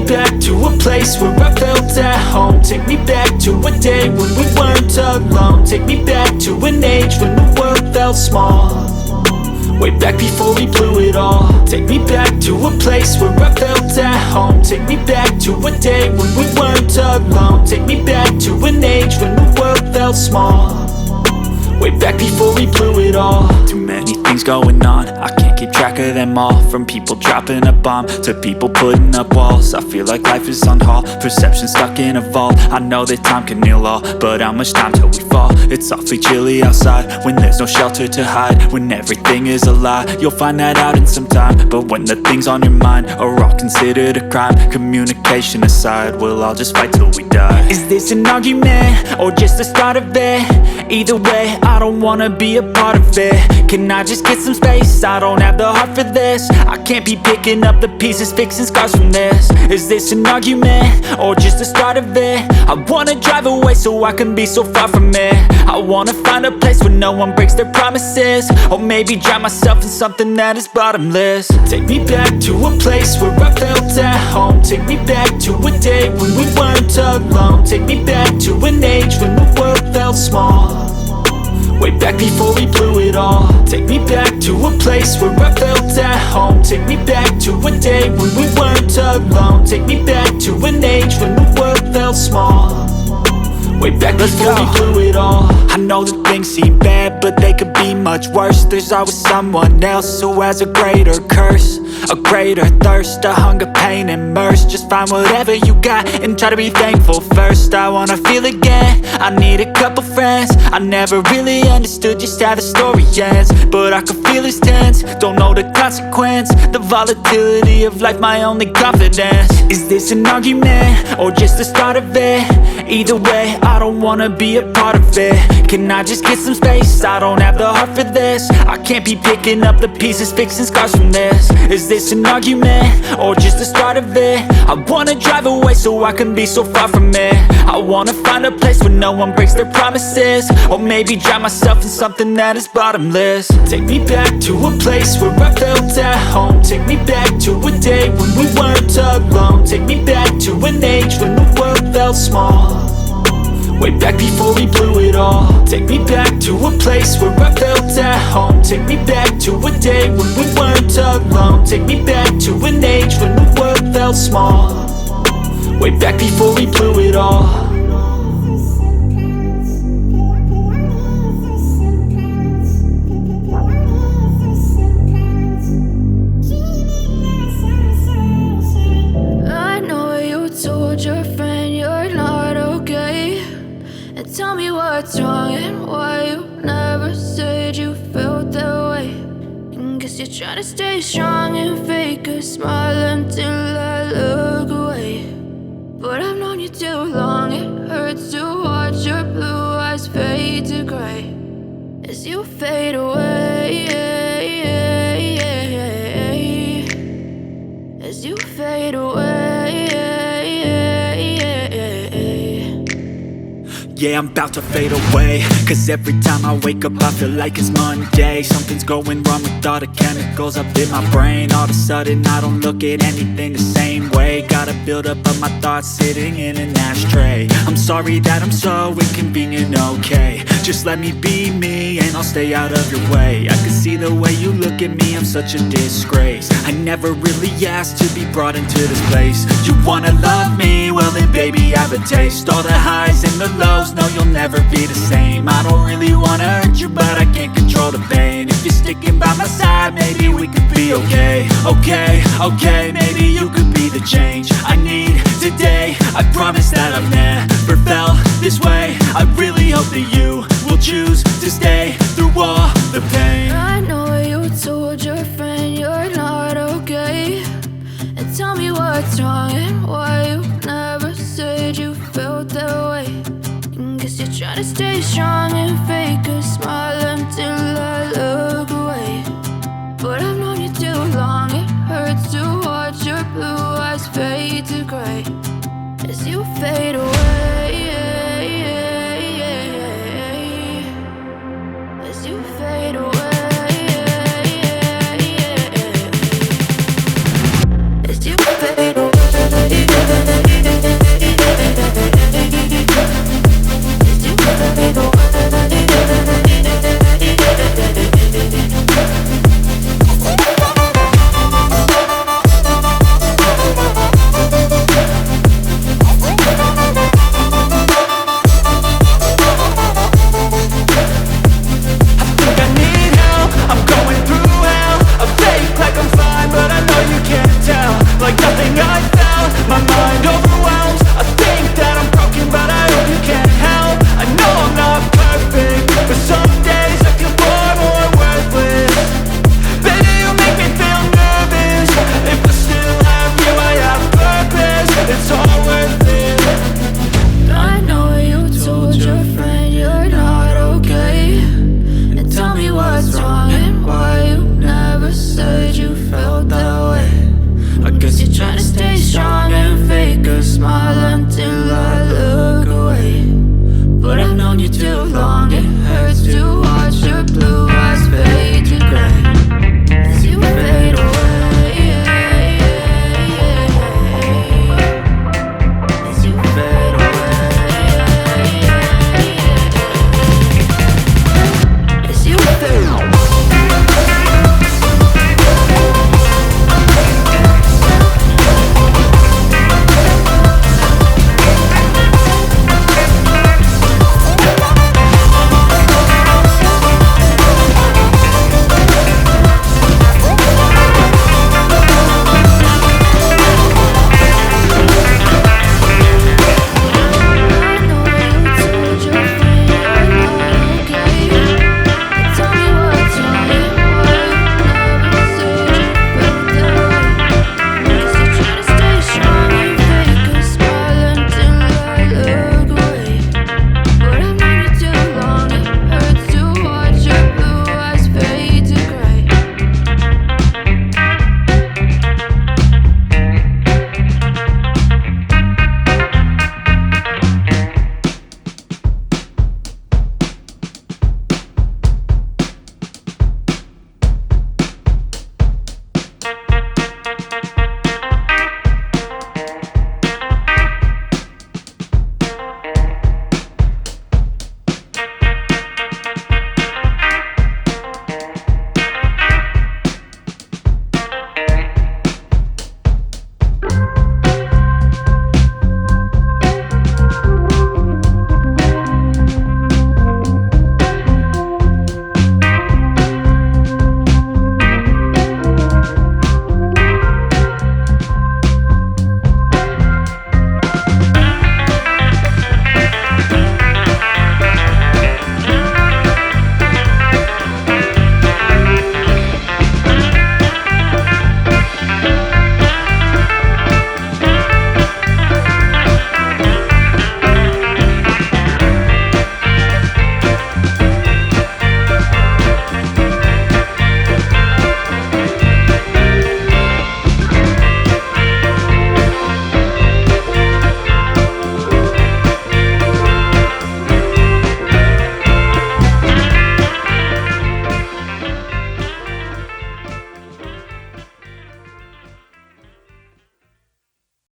back to a place where I felt at home. Take me back to a day when we weren't alone. Take me back to an age when the world felt small, way back before we blew it all. Take me back to a place where I felt at home. Take me back to a day when we weren't alone. Take me back to an age when the world felt small, way back before we blew it all. Too many things going on, I can't keep track of them all. From people dropping a bomb to people putting up walls. I feel like life is on hold, perception stuck in a vault. I know that time can heal all, but how much time till we fall? It's awfully chilly outside when there's no shelter to hide. When everything is a lie, you'll find that out in some time. But when the things on your mind are all considered a crime, communication aside, we'll all just fight till we die. Is this an argument or just the start of it? Either way, I don't wanna be a part of it. Can I just get some space? I don't have the heart for this. I can't be picking up the pieces, fixing scars from this. Is this an argument or just the start of it? I wanna drive away so I can be so far from it. I wanna find a place where no one breaks their promises, or maybe drown myself in something that is bottomless. Take me back to a place where I felt at home. Take me back to a day when we weren't alone. Take me back to an age when the world felt small, way back before we blew it all. Take me back to a place where I felt at home. Take me back to a day when we weren't alone. Take me back to an age when the world felt small, way back before we blew it all. I know that things seem bad, but they could be much worse. There's always someone else who has a greater curse, a greater thirst, a hunger, pain, and mercy. Just find whatever you got and try to be thankful first. I wanna feel again, I need a couple friends. I never really understood just how the story ends, but I can feel it's tense, don't know the consequence. The volatility of life, my only confidence. Is this an argument or just the start of it? Either way, I don't wanna be a part of it. Can I just get some space? I don't have the heart for this. I can't be picking up the pieces, fixing scars from this. Is this an argument or just the start of it? I wanna drive away so I can be so far from it. I wanna find a place where no one breaks their promises, or maybe drown myself in something that is bottomless. Take me back to a place where I felt at home. Take me back to a day when we weren't alone. Take me back to an age when the world felt small, way back before we blew it all. Take me back to a place where I felt at home. Take me back to a day when we weren't alone. Take me back to an age when the world felt small, way back before we blew it all. I know you told your friend you're not okay, and tell me what's wrong and why you never said you felt that way. And guess you're trying to stay strong and fake a smile until I look away. But I've known you too long, it hurts to watch your blue eyes fade to gray as you fade away, as you fade away. Yeah, I'm about to fade away, cause every time I wake up I feel like it's Monday. Something's going wrong with all the chemicals up in my brain. All of a sudden I don't look at anything the same way. Gotta build up of my thoughts sitting in an ashtray. I'm sorry that I'm so inconvenient, okay. Just let me be me and I'll stay out of your way. I can see the way you look at me, I'm such a disgrace. I never really asked to be brought into this place. You wanna love me? Well then baby, have a taste. All the highs and the lows, no, you'll never be the same. I don't really wanna hurt you, but I can't control the pain. If you're sticking by my side, maybe we could be okay. Okay, maybe you could be the change I need today. I promise that I've never felt this way. I really hope that you will choose to stay through all the pain. I know you told your friend you're not okay, and tell me what's wrong and why you never said you felt that way. Guess you're trying to stay strong and fake a smile until I look away. But I've known you too long, it hurts to watch your blue eyes fade to gray as you fade away.